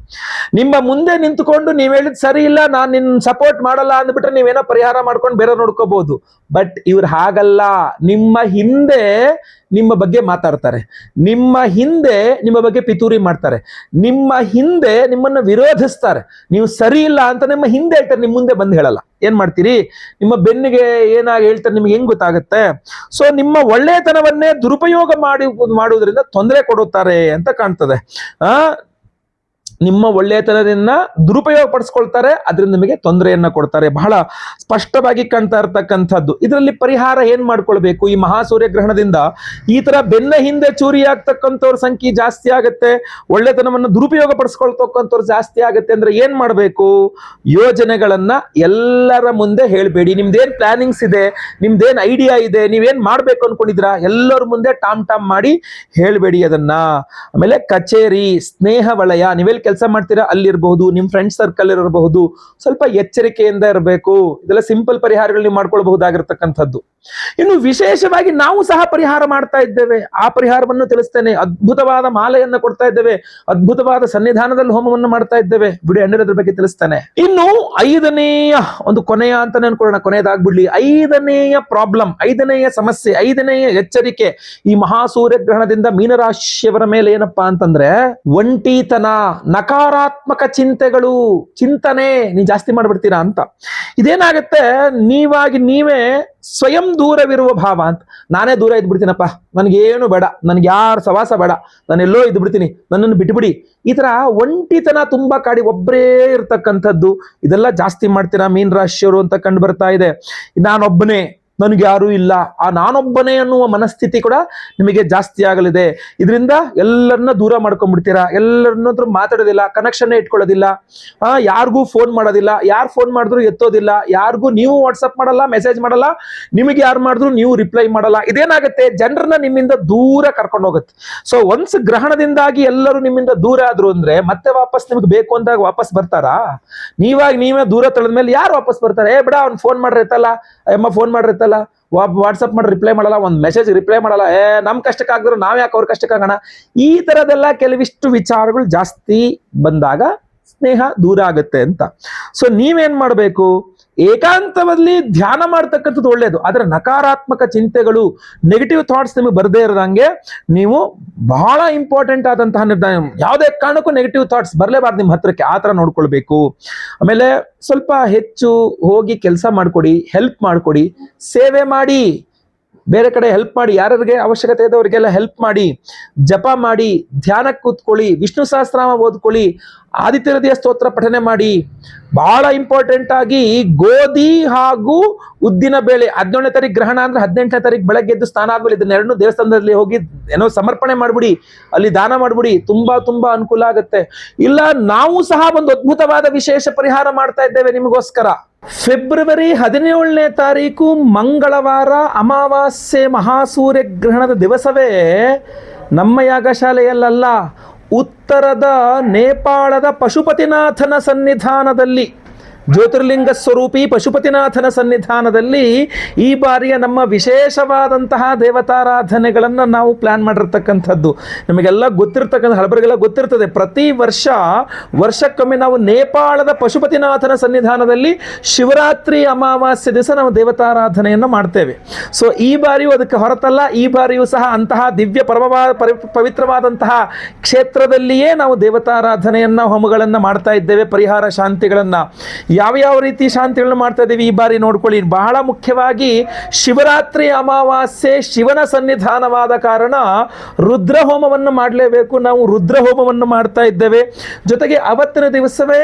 ನಿಮ್ಮ ಮುಂದೆ ನಿಂತುಕೊಂಡು ನೀವ್ ಹೇಳಿದ್ ಸರಿ ಇಲ್ಲ, ನಾನು ನಿನ್ನ ಸಪೋರ್ಟ್ ಮಾಡಲ್ಲ ಅಂದ್ಬಿಟ್ರೆ ನೀವೇನೋ ಪರಿಹಾರ ಮಾಡ್ಕೊಂಡು ಬೇರೆ ನೋಡ್ಕೋಬಹುದು. ಬಟ್ ಇವ್ರು ಹಾಗಲ್ಲ, ನಿಮ್ಮ ಹಿಂದೆ ನಿಮ್ಮ ಬಗ್ಗೆ ಮಾತಾಡ್ತಾರೆ, ನಿಮ್ಮ ಹಿಂದೆ ನಿಮ್ಮ ಬಗ್ಗೆ ಪಿತೂರಿ ಮಾಡ್ತಾರೆ, ನಿಮ್ಮ ಹಿಂದೆ ನಿಮ್ಮನ್ನ ವಿರೋಧಿಸ್ತಾರೆ. ನೀವು ಸರಿ ಇಲ್ಲ ಅಂತ ನಿಮ್ಮ ಹಿಂದೆ ಹೇಳ್ತಾರೆ, ನಿಮ್ಮ ಮುಂದೆ ಬಂದು ಹೇಳಲ್ಲ. ಏನ್ ಮಾಡ್ತೀರಿ, ನಿಮ್ಮ ಬೆನ್ನಿಗೆ ಏನಾಗಿ ಹೇಳ್ತಾರೆ ನಿಮ್ಗೆ ಹೆಂಗ್ ಗೊತ್ತಾಗುತ್ತೆ? ಸೊ ನಿಮ್ಮ ಒಳ್ಳೆತನವನ್ನೇ ದುರುಪಯೋಗ ಮಾಡುವುದರಿಂದ ತೊಂದರೆ ಕೊಡುತ್ತಾರೆ ಅಂತ ಕಾಣ್ತದೆ. ನಿಮ್ಮ ಒಳ್ಳೆಯತನದಿಂದ ದುರುಪಯೋಗ ಪಡಿಸ್ಕೊಳ್ತಾರೆ, ಅದರಿಂದ ನಿಮಗೆ ತೊಂದರೆಯನ್ನ ಕೊಡ್ತಾರೆ. ಬಹಳ ಸ್ಪಷ್ಟವಾಗಿ ಕಾಣ್ತಾ ಇರ್ತಕ್ಕಂಥದ್ದು. ಇದರಲ್ಲಿ ಪರಿಹಾರ ಏನ್ ಮಾಡ್ಕೊಳ್ಬೇಕು? ಈ ಮಹಾಸೂರ್ಯ ಗ್ರಹಣದಿಂದ ಈ ತರ ಬೆನ್ನ ಹಿಂದೆ ಚೂರಿ ಆಗ್ತಕ್ಕಂಥವ್ರ ಸಂಖ್ಯೆ ಜಾಸ್ತಿ ಆಗುತ್ತೆ, ಒಳ್ಳೆತನವನ್ನು ದುರುಪಯೋಗ ಪಡಿಸ್ಕೊಳ್ತಕ್ಕಂಥವ್ರು ಜಾಸ್ತಿ ಆಗುತ್ತೆ. ಅಂದ್ರೆ ಏನ್ ಮಾಡ್ಬೇಕು? ಯೋಜನೆಗಳನ್ನ ಎಲ್ಲರ ಮುಂದೆ ಹೇಳ್ಬೇಡಿ. ನಿಮ್ದೇನ್ ಪ್ಲಾನಿಂಗ್ಸ್ ಇದೆ, ನಿಮ್ದೇನ್ ಐಡಿಯಾ ಇದೆ, ನೀವೇನ್ ಮಾಡ್ಬೇಕು ಅನ್ಕೊಂಡಿದ್ರ ಎಲ್ಲರ ಮುಂದೆ ಟಾಮ್ ಮಾಡಿ ಹೇಳ್ಬೇಡಿ ಅದನ್ನ. ಆಮೇಲೆ ಕಚೇರಿ, ಸ್ನೇಹ ವಲಯ, ನೀವೆಲ್ಲಿ ಕೆಲಸ ಮಾಡ್ತೀರಾ ಅಲ್ಲಿರಬಹುದು, ನಿಮ್ಮ ಫ್ರೆಂಡ್ ಸರ್ಕಲ್ ಇರಬಹುದು, ಸ್ವಲ್ಪ ಎಚ್ಚರಿಕೆಯಿಂದ ಇರಬೇಕು. ಇದೆಲ್ಲ ಸಿಂಪಲ್ ಪರಿಹಾರಗಳು ನೀವು ಮಾಡ್ಕೊಳ್ಬಹುದಾಗಿರ್ತಕ್ಕಂಥದ್ದು. ಇನ್ನು ವಿಶೇಷವಾಗಿ ನಾವು ಸಹ ಪರಿಹಾರ ಮಾಡ್ತಾ ಇದ್ದೇವೆ. ಆ ಪರಿಹಾರವನ್ನು ತಿಳಿಸ್ತೇನೆ. ಅದ್ಭುತವಾದ ಮಾಲೆಯನ್ನು ಕೊಡ್ತಾ ಇದ್ದೇವೆ, ಅದ್ಭುತವಾದ ಸನ್ನಿಧಾನದಲ್ಲಿ ಹೋಮವನ್ನು ಮಾಡ್ತಾ ಇದ್ದೇವೆ. ಬಿಡಿ ಅದ್ರ ಬಗ್ಗೆ ತಿಳಿಸ್ತೇನೆ. ಇನ್ನು 5ನೇಯ ಒಂದು ಕೊನೆಯ ಅಂತ ಅನ್ಕೊಳ್ಳೋಣ, ಕೊನೆಯದಾಗ್ಬಿಡ್ಲಿ. 5ನೇಯ ಪ್ರಾಬ್ಲಮ್, 5ನೇಯ ಸಮಸ್ಯೆ, 5ನೇಯ ಎಚ್ಚರಿಕೆ ಈ ಮಹಾಸೂರ್ಯ ಗ್ರಹಣದಿಂದ ಮೀನರಾಶಿಯವರ ಮೇಲೆ ಏನಪ್ಪಾ ಅಂತಂದ್ರೆ ಒಂಟಿತನ, ನಕಾರಾತ್ಮಕ ಚಿಂತೆಗಳು, ಚಿಂತನೆ ನೀವು ಜಾಸ್ತಿ ಮಾಡ್ಬಿಡ್ತೀರಾ ಅಂತ. ಇದೇನಾಗತ್ತೆ, ನೀವೇ ಸ್ವಯಂ ದೂರವಿರುವ ಭಾವ ಅಂತ. ನಾನೇ ದೂರ ಇದ್ಬಿಡ್ತೀನಪ್ಪ, ನನಗೇನು ಬೇಡ, ನನ್ಗೆ ಯಾರ ಸವಾಸ ಬೇಡ, ನಾನೆಲ್ಲೋ ಇದ್ಬಿಡ್ತೀನಿ, ನನ್ನನ್ನು ಬಿಟ್ಬಿಡಿ, ಈ ತರ ಒಂಟಿತನ ತುಂಬಾ ಕಾಡಿ ಒಬ್ಬರೇ ಇರ್ತಕ್ಕಂಥದ್ದು, ಇದೆಲ್ಲ ಜಾಸ್ತಿ ಮಾಡ್ತೀರಾ ಮೀನ ರಾಶಿಯವರು ಅಂತ ಕಂಡು ಬರ್ತಾ ಇದೆ. ನಾನೊಬ್ಬನೇ, ನನಗೆ ಯಾರೂ ಇಲ್ಲ, ಆ ನಾನೊಬ್ಬನೇ ಅನ್ನುವ ಮನಸ್ಥಿತಿ ಕೂಡ ನಿಮಗೆ ಜಾಸ್ತಿ ಆಗಲಿದೆ. ಇದರಿಂದ ಎಲ್ಲರನ್ನ ದೂರ ಮಾಡ್ಕೊಂಡ್ಬಿಡ್ತೀರಾ, ಎಲ್ಲರನ್ನ ಹತ್ರ ಮಾತಾಡೋದಿಲ್ಲ, ಕನೆಕ್ಷನ್ ಇಟ್ಕೊಳ್ಳೋದಿಲ್ಲ, ಯಾರಿಗೂ ಫೋನ್ ಮಾಡೋದಿಲ್ಲ, ಯಾರು ಫೋನ್ ಮಾಡಿದ್ರು ಎತ್ತೋದಿಲ್ಲ, ಯಾರಿಗೂ ನೀವು ವಾಟ್ಸಪ್ ಮಾಡಲ್ಲ, ಮೆಸೇಜ್ ಮಾಡಲ್ಲ, ನಿಮಗೆ ಯಾರು ಮಾಡಿದ್ರು ನೀವು ರಿಪ್ಲೈ ಮಾಡಲ್ಲ. ಇದೇನಾಗುತ್ತೆ, ಜನರನ್ನ ನಿಮ್ಮಿಂದ ದೂರ ಕರ್ಕೊಂಡು ಹೋಗುತ್ತೆ. ಸೊ ಒನ್ಸ್ ಗ್ರಹಣದಿಂದಾಗಿ ಎಲ್ಲರೂ ನಿಮ್ಮಿಂದ ದೂರ ಆದ್ರು ಅಂದ್ರೆ ಮತ್ತೆ ವಾಪಸ್ ನಿಮ್ಗೆ ಬೇಕು ಅಂದಾಗ ವಾಪಸ್ ಬರ್ತಾರಾ? ನೀವೇ ದೂರ ತಳೆದ್ಮೇಲೆ ಯಾರು ವಾಪಸ್ ಬರ್ತಾರೆ? ಬಿಡ, ಅವ್ನು ಫೋನ್ ಮಾಡಿರ್ತಲ್ಲ, ಅಮ್ಮ ಫೋನ್ ಮಾಡಿರ್ತಲ್ಲ, ವಾಟ್ಸಪ್ ಮಾಡಿ ರಿಪ್ಲೈ ಮಾಡಲ್ಲ, ಒಂದು ಮೆಸೇಜ್ ರಿಪ್ಲೈ ಮಾಡಲ್ಲ, ನಮ್ ಕಷ್ಟಕ್ಕೆ ಆಗಿದ್ರು ನಾವ್ ಯಾಕೆ ಅವ್ರ ಕಷ್ಟಕ್ಕೆ ಆಗೋಣ? ಈ ತರದೆಲ್ಲ ಕೆಲವಿಷ್ಟು ವಿಚಾರಗಳು ಜಾಸ್ತಿ ಬಂದಾಗ ಸ್ನೇಹ ದೂರ ಆಗುತ್ತೆ ಅಂತ. ಸೊ ನೀವೇನ್ ಮಾಡ್ಬೇಕು, ಏಕಾಂತದಲ್ಲಿ ಧ್ಯಾನ ಮಾಡ್ತಕ್ಕಂಥದ್ದು ಒಳ್ಳೇದು. ಆದ್ರೆ ನಕಾರಾತ್ಮಕ ಚಿಂತೆಗಳು, ನೆಗೆಟಿವ್ ಥಾಟ್ಸ್ ನಿಮಗೆ ಬರದೇ ಇರೋದಂಗೆ ನೀವು ಬಹಳ ಇಂಪಾರ್ಟೆಂಟ್ ಆದಂತಹ ನಿರ್ಧಾರ. ಯಾವುದೇ ಕಾರಣಕ್ಕೂ ನೆಗೆಟಿವ್ ಥಾಟ್ಸ್ ಬರಲೇಬಾರ್ದು ನಿಮ್ಮ ಹತ್ರಕ್ಕೆ, ಆ ತರ ನೋಡ್ಕೊಳ್ಬೇಕು. ಆಮೇಲೆ ಸ್ವಲ್ಪ ಹೆಚ್ಚು ಹೋಗಿ ಕೆಲಸ ಮಾಡ್ಕೊಡಿ, ಹೆಲ್ಪ್ ಮಾಡ್ಕೊಡಿ, ಸೇವೆ ಮಾಡಿ, ಬೇರೆ ಕಡೆ ಹೆಲ್ಪ್ ಮಾಡಿ, ಯಾರಿಗೆ ಅವಶ್ಯಕತೆ ಇದ್ದವರಿಗೆಲ್ಲ ಹೆಲ್ಪ್ ಮಾಡಿ, ಜಪ ಮಾಡಿ, ಧ್ಯಾನಕ್ಕೆ ಕೂತ್ಕೊಳ್ಳಿ, ವಿಷ್ಣು ಸಹಸ್ರನಾಮ ಓದ್ಕೊಳ್ಳಿ, ಆದಿತ್ಯ ಹೃದಯ ಸ್ತೋತ್ರ ಪಠನೆ ಮಾಡಿ. ಬಹಳ ಇಂಪಾರ್ಟೆಂಟ್ ಆಗಿ ಗೋಧಿ ಹಾಗೂ ಉದ್ದಿನ ಬೇಳೆ, 17ನೇ ತಾರೀಕು ಗ್ರಹಣ ಅಂದ್ರೆ 18ನೇ ತಾರೀಕು ಬೆಳಗ್ಗೆ ಎದ್ದು ಸ್ನಾನ ಆದ್ಮೇಲೆ ಇದನ್ನೆರಡನ್ನೂ ದೇವಸ್ಥಾನದಲ್ಲಿ ಹೋಗಿ ಸಮರ್ಪಣೆ ಮಾಡ್ಬಿಡಿ, ಅಲ್ಲಿ ದಾನ ಮಾಡ್ಬಿಡಿ, ತುಂಬಾ ತುಂಬಾ ಅನುಕೂಲ ಆಗುತ್ತೆ. ಇಲ್ಲ ನಾವು ಸಹ ಒಂದು ಅದ್ಭುತವಾದ ವಿಶೇಷ ಪರಿಹಾರ ಮಾಡ್ತಾ ಇದ್ದೇವೆ ನಿಮಗೋಸ್ಕರ. ಫೆಬ್ರವರಿ 17ನೇ ತಾರೀಕು ಮಂಗಳವಾರ ಅಮಾವಾಸ್ಯೆ ಮಹಾಸೂರ್ಯ ಗ್ರಹಣದ ದಿವಸವೇ ನಮ್ಮ ಯಾಗಶಾಲೆಯಲ್ಲ, ಉತ್ತರದ ನೇಪಾಳದ ಪಶುಪತಿನಾಥನ ಸನ್ನಿಧಾನದಲ್ಲಿ, ಜ್ಯೋತಿರ್ಲಿಂಗ ಸ್ವರೂಪಿ ಪಶುಪತಿನಾಥನ ಸನ್ನಿಧಾನದಲ್ಲಿ ಈ ಬಾರಿಯ ನಮ್ಮ ವಿಶೇಷವಾದಂತಹ ದೇವತಾರಾಧನೆಗಳನ್ನು ನಾವು ಪ್ಲಾನ್ ಮಾಡಿರ್ತಕ್ಕಂಥದ್ದು. ನಮಗೆಲ್ಲ ಗೊತ್ತಿರ್ತಕ್ಕಂಥ ಹಳಬರಿಗೆಲ್ಲ ಗೊತ್ತಿರ್ತದೆ, ಪ್ರತಿ ವರ್ಷಕ್ಕೊಮ್ಮೆ ನಾವು ನೇಪಾಳದ ಪಶುಪತಿನಾಥನ ಸನ್ನಿಧಾನದಲ್ಲಿ ಶಿವರಾತ್ರಿ ಅಮಾವಾಸ್ಯೆ ದಿವಸ ನಾವು ದೇವತಾರಾಧನೆಯನ್ನು ಮಾಡ್ತೇವೆ. ಸೊ ಈ ಬಾರಿಯೂ ಅದಕ್ಕೆ ಹೊರತಲ್ಲ, ಈ ಬಾರಿಯೂ ಸಹ ಅಂತಹ ದಿವ್ಯ ಪವಿತ್ರವಾದಂತಹ ಕ್ಷೇತ್ರದಲ್ಲಿಯೇ ನಾವು ದೇವತಾರಾಧನೆಯನ್ನ ಹೋಮಗಳನ್ನು ಮಾಡ್ತಾ ಇದ್ದೇವೆ, ಪರಿಹಾರ ಶಾಂತಿಗಳನ್ನು. ಯಾವ ರೀತಿ ಶಾಂತಿಗಳನ್ನು ಮಾಡ್ತಾ ಇದ್ದೀವಿ ಈ ಬಾರಿ ನೋಡ್ಕೊಳ್ಳಿ. ಬಹಳ ಮುಖ್ಯವಾಗಿ ಶಿವರಾತ್ರಿ ಅಮಾವಾಸ್ಯೆ ಶಿವನ ಸನ್ನಿಧಾನವಾದ ಕಾರಣ ರುದ್ರ ಹೋಮವನ್ನು ಮಾಡಲೇಬೇಕು. ನಾವು ರುದ್ರ ಹೋಮವನ್ನು ಮಾಡ್ತಾ ಇದ್ದೇವೆ. ಜೊತೆಗೆ ಅವತ್ತಿನ ದಿವಸವೇ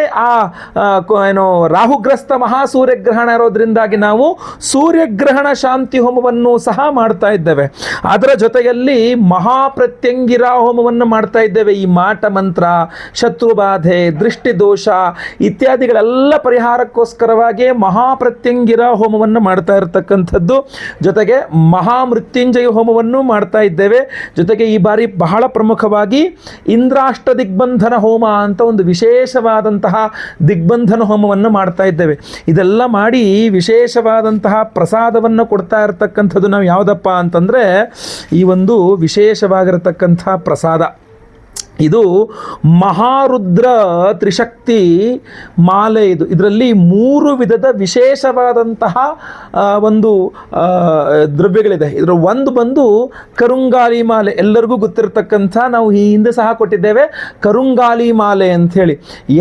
ರಾಹುಗ್ರಸ್ತ ಮಹಾಸೂರ್ಯ ಗ್ರಹಣ ಇರೋದ್ರಿಂದಾಗಿ ನಾವು ಸೂರ್ಯಗ್ರಹಣ ಶಾಂತಿ ಹೋಮವನ್ನು ಸಹ ಮಾಡ್ತಾ ಇದ್ದೇವೆ. ಅದರ ಜೊತೆಯಲ್ಲಿ ಮಹಾಪ್ರತ್ಯಂಗಿರ ಹೋಮವನ್ನು ಮಾಡ್ತಾ ಇದ್ದೇವೆ. ಈ ಮಾಟ ಮಂತ್ರ, ಶತ್ರುಬಾಧೆ, ದೃಷ್ಟಿದೋಷ ಇತ್ಯಾದಿಗಳೆಲ್ಲ ಪರಿಹಾರಕ್ಕೋಸ್ಕರವಾಗಿ ಮಹಾಪ್ರತ್ಯಂಗಿರ ಹೋಮವನ್ನು ಮಾಡ್ತಾ ಇರತಕ್ಕಂಥದ್ದು. ಜೊತೆಗೆ ಮಹಾಮೃತ್ಯುಂಜಯ ಹೋಮವನ್ನು ಮಾಡ್ತಾ ಇದ್ದೇವೆ. ಜೊತೆಗೆ ಈ ಬಾರಿ ಬಹಳ ಪ್ರಮುಖವಾಗಿ ಇಂದ್ರಾಷ್ಟ ದಿಗ್ಬಂಧನ ಹೋಮ ಅಂತ ಒಂದು ವಿಶೇಷವಾದಂತಹ ದಿಗ್ಬಂಧನ ಹೋಮವನ್ನು ಮಾಡ್ತಾ ಇದ್ದೇವೆ. ಇದೆಲ್ಲ ಮಾಡಿ ವಿಶೇಷವಾದಂತಹ ಪ್ರಸಾದವನ್ನು ಕೊಡ್ತಾ ಇರತಕ್ಕಂಥದ್ದು ನಾವು ಯಾವುದಪ್ಪ ಅಂತಂದ್ರೆ ಈ ಒಂದು ವಿಶೇಷವಾಗಿರತಕ್ಕಂಥ ಪ್ರಸಾದ. ಇದು ಮಹಾರುದ್ರ ತ್ರಿಶಕ್ತಿ ಮಾಲೆ. ಇದರಲ್ಲಿ 3 ವಿಧದ ವಿಶೇಷವಾದಂತಹ ಒಂದು ದ್ರವ್ಯಗಳಿದೆ. ಇದರ ಒಂದು ಬಂದು ಕರುಂಗಾಲಿ ಮಾಲೆ, ಎಲ್ಲರಿಗೂ ಗೊತ್ತಿರತಕ್ಕಂಥ, ನಾವು ಈ ಹಿಂದೆ ಸಹ ಕೊಟ್ಟಿದ್ದೇವೆ ಕರುಂಗಾಲಿ ಮಾಲೆ ಅಂತ ಹೇಳಿ.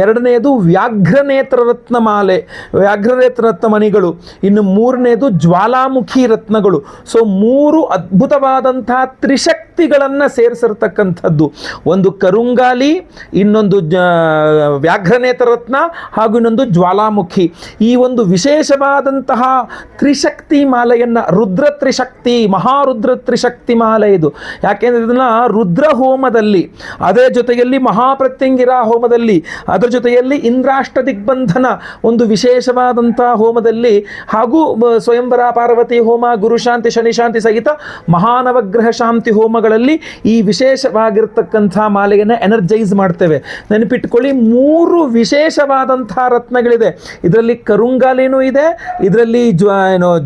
ಎರಡನೇದು ವ್ಯಾಘ್ರನೇತ್ರ ರತ್ನ ಮಾಲೆ, ವ್ಯಾಘ್ರನೇತ್ರ ರತ್ನ ಮಣಿಗಳು. ಇನ್ನು 3ನೇದು ಜ್ವಾಲಾಮುಖಿ ರತ್ನಗಳು. ಸೊ 3 ಅದ್ಭುತವಾದಂತಹ ತ್ರಿಶಕ್ತಿಗಳನ್ನು ಸೇರಿಸಿರ್ತಕ್ಕಂಥದ್ದು. ಒಂದು ಕರುಂಗಾಲಿ, ಇನ್ನೊಂದು ವ್ಯಾಘ್ರನೇತ್ರ ರತ್ನ ಹಾಗೂ ಇನ್ನೊಂದು ಜ್ವಾಲಾಮುಖಿ. ಈ ಒಂದು ವಿಶೇಷವಾದಂತಹ ತ್ರಿಶಕ್ತಿ ಮಾಲೆಯನ್ನ ರುದ್ರ ತ್ರಿಶಕ್ತಿ, ಮಹಾರುದ್ರ ತ್ರಿಶಕ್ತಿ ಮಾಲೆ ಇದು. ಯಾಕೆಂದ್ರೆ ಇದನ್ನ ರುದ್ರ ಹೋಮದಲ್ಲಿ, ಅದೇ ಜೊತೆಯಲ್ಲಿ ಮಹಾಪ್ರತ್ಯಂಗಿರ ಹೋಮದಲ್ಲಿ, ಅದರ ಜೊತೆಯಲ್ಲಿ ಇಂದ್ರಾಷ್ಟ ದಿಗ್ಬಂಧನ ಒಂದು ವಿಶೇಷವಾದಂತಹ ಹೋಮದಲ್ಲಿ, ಹಾಗೂ ಸ್ವಯಂವರ ಪಾರ್ವತಿ ಹೋಮ, ಗುರುಶಾಂತಿ, ಶನಿಶಾಂತಿ ಸಹಿತ ಮಹಾನವಗ್ರಹ ಶಾಂತಿ ಹೋಮಗಳ ಹೋಮಗಳಲ್ಲಿ ಈ ವಿಶೇಷವಾಗಿರ್ತಕ್ಕಂಥ ಮಾಲೆಯನ್ನು ಎನರ್ಜೈಸ್ ಮಾಡ್ತೇವೆ. ನೆನಪಿಟ್ಕೊಳ್ಳಿ, 3 ವಿಶೇಷವಾದಂತಹ ರತ್ನಗಳಿದೆ. ಇದರಲ್ಲಿ ಕರುಂಗಾಲಿನೂ ಇದೆ, ಇದರಲ್ಲಿ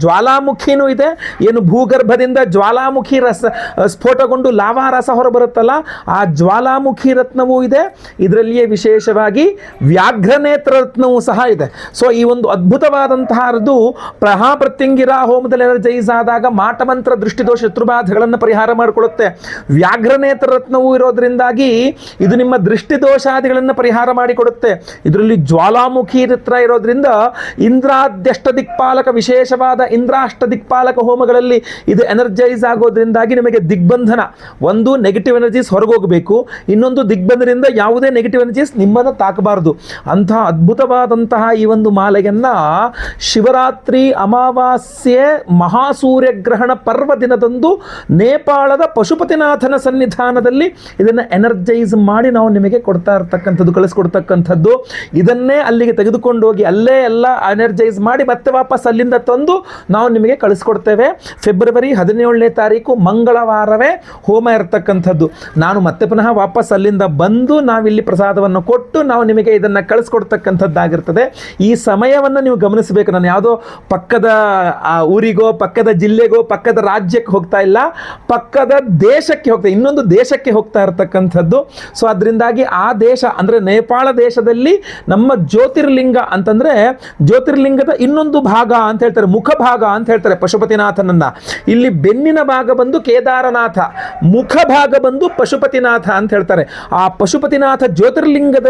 ಜ್ವಾಲಾಮುಖಿನೂ ಇದೆ. ಏನು ಭೂಗರ್ಭದಿಂದ ಜ್ವಾಲಾಮುಖಿ ಸ್ಫೋಟಗೊಂಡು ಲಾವಾ ರಸ ಹೊರಬರುತ್ತಲ್ಲ, ಆ ಜ್ವಾಲಾಮುಖಿ ರತ್ನವೂ ಇದೆ. ಇದರಲ್ಲಿಯೇ ವಿಶೇಷವಾಗಿ ವ್ಯಾಘ್ರನೇತ್ರ ರತ್ನವೂ ಸಹ ಇದೆ. ಸೊ ಈ ಒಂದು ಅದ್ಭುತವಾದಂತಹದ್ದು ಪ್ರತ್ಯಂಗಿರಾ ಹೋಮದಲ್ಲಿ ಎನರ್ಜೈಸ್ ಆದಾಗ ಮಾಟಮಂತ್ರ ದೃಷ್ಟಿದೋಷ ಶತ್ರುಬಾಧೆಗಳನ್ನು ಪರಿಹಾರ ಮಾಡಿಕೊಳ್ಳುತ್ತೆ. ವ್ಯಾಘ್ರನೇತ್ರ ರತ್ನವೂ ಇರೋದ್ರಿಂದಾಗಿ ಇದು ನಿಮ್ಮ ದೃಷ್ಟಿದೋಷಾದಿಗಳನ್ನು ಪರಿಹಾರ ಮಾಡಿಕೊಡುತ್ತೆ. ಇದರಲ್ಲಿ ಜ್ವಾಲಾಮುಖಿ ರತ್ನ ಇರೋದ್ರಿಂದ ಇಂದ್ರಾದ್ಯಷ್ಟ ದಿಕ್ಪಾಲಕ, ವಿಶೇಷವಾದ ಇಂದ್ರಾಷ್ಟ ದಿಕ್ಪಾಲಕ ಹೋಮಗಳಲ್ಲಿ ಇದು ಎನರ್ಜೈಸ್ ಆಗೋದ್ರಿಂದಾಗಿ ನಿಮಗೆ ದಿಗ್ಬಂಧನ, ಒಂದು ನೆಗೆಟಿವ್ ಎನರ್ಜೀಸ್ ಹೊರಗೋಗಬೇಕು, ಇನ್ನೊಂದು ದಿಗ್ಬಂಧನದಿಂದ ಯಾವುದೇ ನೆಗೆಟಿವ್ ಎನರ್ಜೀಸ್ ನಿಮ್ಮನ್ನು ತಾಕಬಾರದು. ಅಂತಹ ಅದ್ಭುತವಾದಂತಹ ಈ ಒಂದು ಮಾಲೆಯನ್ನ ಶಿವರಾತ್ರಿ ಅಮಾವಾಸ್ಯೆ ಮಹಾಸೂರ್ಯಗ್ರಹಣ ಪರ್ವ ದಿನದಂದು ನೇಪಾಳದ ಪಶುಪತಿನಾಥನ ಸನ್ನಿಧಾನದಲ್ಲಿ ಇದನ್ನು ಎನರ್ಜೈಸ್ ಮಾಡಿ ನಾವು ನಿಮಗೆ ಕೊಡ್ತಾ ಇರ್ತಕ್ಕಂಥದ್ದು, ಕಳಿಸ್ಕೊಡ್ತಕ್ಕಂಥದ್ದು. ಇದನ್ನೇ ಅಲ್ಲಿಗೆ ತೆಗೆದುಕೊಂಡು ಹೋಗಿ ಅಲ್ಲೇ ಎಲ್ಲ ಎನರ್ಜೈಸ್ ಮಾಡಿ ಮತ್ತೆ ವಾಪಸ್ ಅಲ್ಲಿಂದ ತಂದು ನಾವು ನಿಮಗೆ ಕಳಿಸ್ಕೊಡ್ತೇವೆ. ಫೆಬ್ರವರಿ 17ನೇ ತಾರೀಕು ಮಂಗಳವಾರವೇ ಹೋಮ ಇರತಕ್ಕಂಥದ್ದು. ನಾನು ಮತ್ತೆ ಪುನಃ ವಾಪಸ್ ಅಲ್ಲಿಂದ ಬಂದು ನಾವಿಲ್ಲಿ ಪ್ರಸಾದವನ್ನು ಕೊಟ್ಟು ನಾವು ನಿಮಗೆ ಇದನ್ನು ಕಳಿಸ್ಕೊಡ್ತಕ್ಕಂಥದ್ದಾಗಿರ್ತದೆ. ಈ ಸಮಯವನ್ನು ನೀವು ಗಮನಿಸಬೇಕು. ನಾನು ಯಾವುದೋ ಪಕ್ಕದ ಊರಿಗೋ, ಪಕ್ಕದ ಜಿಲ್ಲೆಗೋ, ಪಕ್ಕದ ರಾಜ್ಯಕ್ಕೆ ಹೋಗ್ತಾ ಇಲ್ಲ, ಪಕ್ಕದ ದೇಶಕ್ಕೆ ಹೋಗ್ತಾ, ಇನ್ನೊಂದು ದೇಶಕ್ಕೆ ಹೋಗ್ತಾ ಇರತಕ್ಕಂಥದ್ದು. ಸೊ ಅದರಿಂದಾಗಿ ಆ ದೇಶ ಅಂದರೆ ನೇಪಾಳ ದೇಶದಲ್ಲಿ ನಮ್ಮ ಜ್ಯೋತಿರ್ಲಿಂಗ ಅಂತಂದರೆ ಜ್ಯೋತಿರ್ಲಿಂಗದ ಇನ್ನೊಂದು ಭಾಗ ಅಂತ ಹೇಳ್ತಾರೆ, ಮುಖ ಭಾಗ ಅಂತ ಹೇಳ್ತಾರೆ ಪಶುಪತಿನಾಥನನ್ನ. ಇಲ್ಲಿ ಬೆನ್ನಿನ ಭಾಗ ಬಂದು ಕೇದಾರನಾಥ, ಮುಖ ಭಾಗ ಬಂದು ಪಶುಪತಿನಾಥ ಅಂತ ಹೇಳ್ತಾರೆ. ಆ ಪಶುಪತಿನಾಥ ಜ್ಯೋತಿರ್ಲಿಂಗದ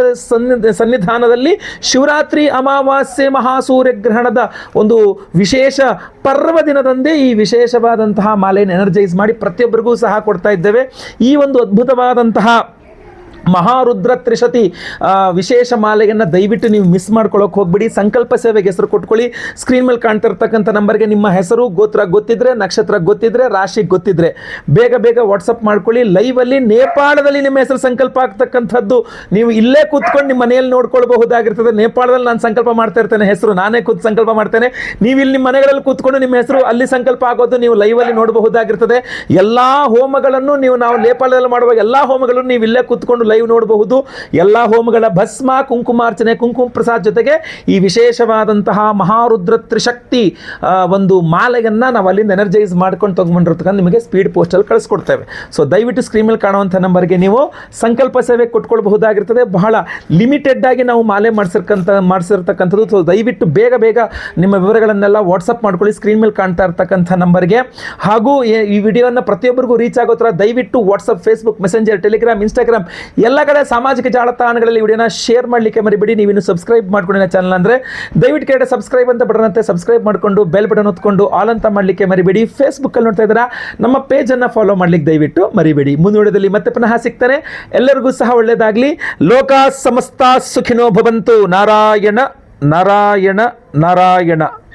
ಸನ್ನಿಧಾನದಲ್ಲಿ ಶಿವರಾತ್ರಿ ಅಮಾವಾಸ್ಯೆ ಮಹಾಸೂರ್ಯಗ್ರಹಣದ ಒಂದು ವಿಶೇಷ ಪರ್ವ ದಿನದಂದೇ ಈ ವಿಶೇಷವಾದಂತಹ ಮಾಲೆಯನ್ನು ಎನರ್ಜೈಸ್ ಮಾಡಿ ಪ್ರತಿಯೊಬ್ಬರಿಗೂ ಸಹ ಕೊಡ್ತಾ ಇದ್ದೇವೆ. ಈ ಒಂದು ಅದ್ಭುತವಾದಂತಹ ಮಹಾರುದ್ರ ತ್ರಿಶತಿ ವಿಶೇಷ ಮಾಲೆಯನ್ನು ದಯವಿಟ್ಟು ನೀವು ಮಿಸ್ ಮಾಡ್ಕೊಳ್ಳೋಕೆ ಹೋಗ್ಬಿಡಿ. ಸಂಕಲ್ಪ ಸೇವೆಗೆ ಹೆಸರು ಕೊಟ್ಕೊಳ್ಳಿ. ಸ್ಕ್ರೀನ್ ಮೇಲೆ ಕಾಣ್ತಾ ಇರ್ತಕ್ಕಂಥ ನಂಬರ್ಗೆ ನಿಮ್ಮ ಹೆಸರು, ಗೋತ್ರ ಗೊತ್ತಿದ್ರೆ, ನಕ್ಷತ್ರ ಗೊತ್ತಿದ್ರೆ, ರಾಶಿ ಗೊತ್ತಿದ್ರೆ ಬೇಗ ಬೇಗ ವಾಟ್ಸಪ್ ಮಾಡ್ಕೊಳ್ಳಿ. ಲೈವಲ್ಲಿ ನೇಪಾಳದಲ್ಲಿ ನಿಮ್ಮ ಹೆಸರು ಸಂಕಲ್ಪ ಆಗ್ತಕ್ಕಂಥದ್ದು ನೀವು ಇಲ್ಲೇ ಕೂತ್ಕೊಂಡು ನಿಮ್ಮ ಮನೆಯಲ್ಲಿ ನೋಡ್ಕೊಳ್ಬಹುದಾಗಿರ್ತದೆ. ನೇಪಾಳದಲ್ಲಿ ನಾನು ಸಂಕಲ್ಪ ಮಾಡ್ತಾ ಇರ್ತೇನೆ, ಹೆಸರು ನಾನೇ ಕೂತ್ ಸಂಕಲ್ಪ ಮಾಡ್ತೇನೆ. ನೀವು ಇಲ್ಲಿ ನಿಮ್ಮ ಮನೆಗಳಲ್ಲಿ ಕೂತ್ಕೊಂಡು ನಿಮ್ಮ ಹೆಸರು ಅಲ್ಲಿ ಸಂಕಲ್ಪ ಆಗೋದು ನೀವು ಲೈವಲ್ಲಿ ನೋಡಬಹುದಾಗಿರ್ತದೆ. ಎಲ್ಲ ಹೋಮಗಳನ್ನು ನಾವು ನೇಪಾಳದಲ್ಲಿ ಮಾಡುವ ಎಲ್ಲ ಹೋಮಗಳನ್ನು ನೀವು ಇಲ್ಲೇ ಕೂತ್ಕೊಂಡು ಲೈವ್ ನೋಡಬಹುದು. ಎಲ್ಲ ಹೋಮಗಳ ಭಸ್ಮ, ಕುಂಕುಮಾರ್ಚನೆ, ಕುಂಕುಮ ಪ್ರಸಾದ್ ಜೊತೆಗೆ ಈ ವಿಶೇಷವಾದಂತಹ ಮಹಾರುದ್ರ ತ್ರಿಶಕ್ತಿ ಒಂದು ಮಾಲೆಯನ್ನು ನಾವು ಅಲ್ಲಿಂದ ಎನರ್ಜೈಸ್ ಮಾಡ್ಕೊಂಡು ತಗೊಂಡಿರ್ತಕ್ಕಂಥ ನಿಮಗೆ ಸ್ಪೀಡ್ ಪೋಸ್ಟಲ್ಲಿ ಕಳಿಸ್ಕೊಡ್ತೇವೆ. ಸೊ ದಯವಿಟ್ಟು ಸ್ಕ್ರೀನ್ ಮೇಲೆ ಕಾಣುವಂಥ ನಂಬರ್ಗೆ ನೀವು ಸಂಕಲ್ಪ ಸೇವೆ ಕೊಟ್ಕೊಳ್ಬಹುದಾಗಿರ್ತದೆ. ಬಹಳ ಲಿಮಿಟೆಡ್ ಆಗಿ ನಾವು ಮಾಲೆ ಮಾಡಿಸಿರ್ತಕ್ಕಂಥದ್ದು. ಸೊ ದಯವಿಟ್ಟು ಬೇಗ ಬೇಗ ನಿಮ್ಮ ವಿವರಗಳನ್ನೆಲ್ಲ ವಾಟ್ಸಪ್ ಮಾಡ್ಕೊಳ್ಳಿ ಸ್ಕ್ರೀನ್ ಮೇಲೆ ಕಾಣ್ತಾ ಇರ್ತಕ್ಕಂಥ ನಂಬರ್ಗೆ. ಹಾಗೂ ಈ ವಿಡಿಯೋನ ಪ್ರತಿಯೊಬ್ಬರಿಗೂ ರೀಚ್ ಆಗೋ ಥರ ದಯವಿಟ್ಟು WhatsApp, Facebook, messenger, Telegram, Instagram ಎಲ್ಲ ಕಡೆ ಸಾಮಾಜಿಕ ಜಾಲತಾಣಗಳಲ್ಲಿ ವಿಡಿಯೋನ ಶೇರ್ ಮಾಡಲಿಕ್ಕೆ ಮರಿಬೇಡಿ. ನೀವಿನ್ನು ಸಬ್ಸ್ಕ್ರೈಬ್ ಮಾಡ್ಕೊಂಡಿನ ಚಾನಲ್ ಅಂದರೆ ದಯವಿಟ್ಟು ಕೆಳಗಡೆ ಸಬ್ಸ್ಕ್ರೈಬ್ ಅಂತ ಬಟನ್ ಅಂತೆ ಸಬ್ಸ್ಕ್ರೈಬ್ ಮಾಡಿಕೊಂಡು ಬೆಲ್ ಬಟನ್ ಹೊತ್ಕೊಂಡು ಆಲ್ ಅಂತ ಮಾಡಲಿಕ್ಕೆ ಮರಿಬೇಡಿ. ಫೇಸ್ಬುಕ್ಕಲ್ಲಿ ನೋಡ್ತಾ ಇದ್ದೀರಾ, ನಮ್ಮ ಪೇಜನ್ನು ಫಾಲೋ ಮಾಡಲಿಕ್ಕೆ ದಯವಿಟ್ಟು ಮರಿಬೇಡಿ. ಮುಂದುವರೆದಲ್ಲಿ ಮತ್ತೆ ಪುನಃ ಸಿಗ್ತಾನೆ. ಎಲ್ಲರಿಗೂ ಸಹ ಒಳ್ಳೆಯದಾಗಲಿ. ಲೋಕ ಸಮಸ್ತ ಸುಖಿನೋ ಭವಂತು. ನಾರಾಯಣ ನಾರಾಯಣ ನಾರಾಯಣ.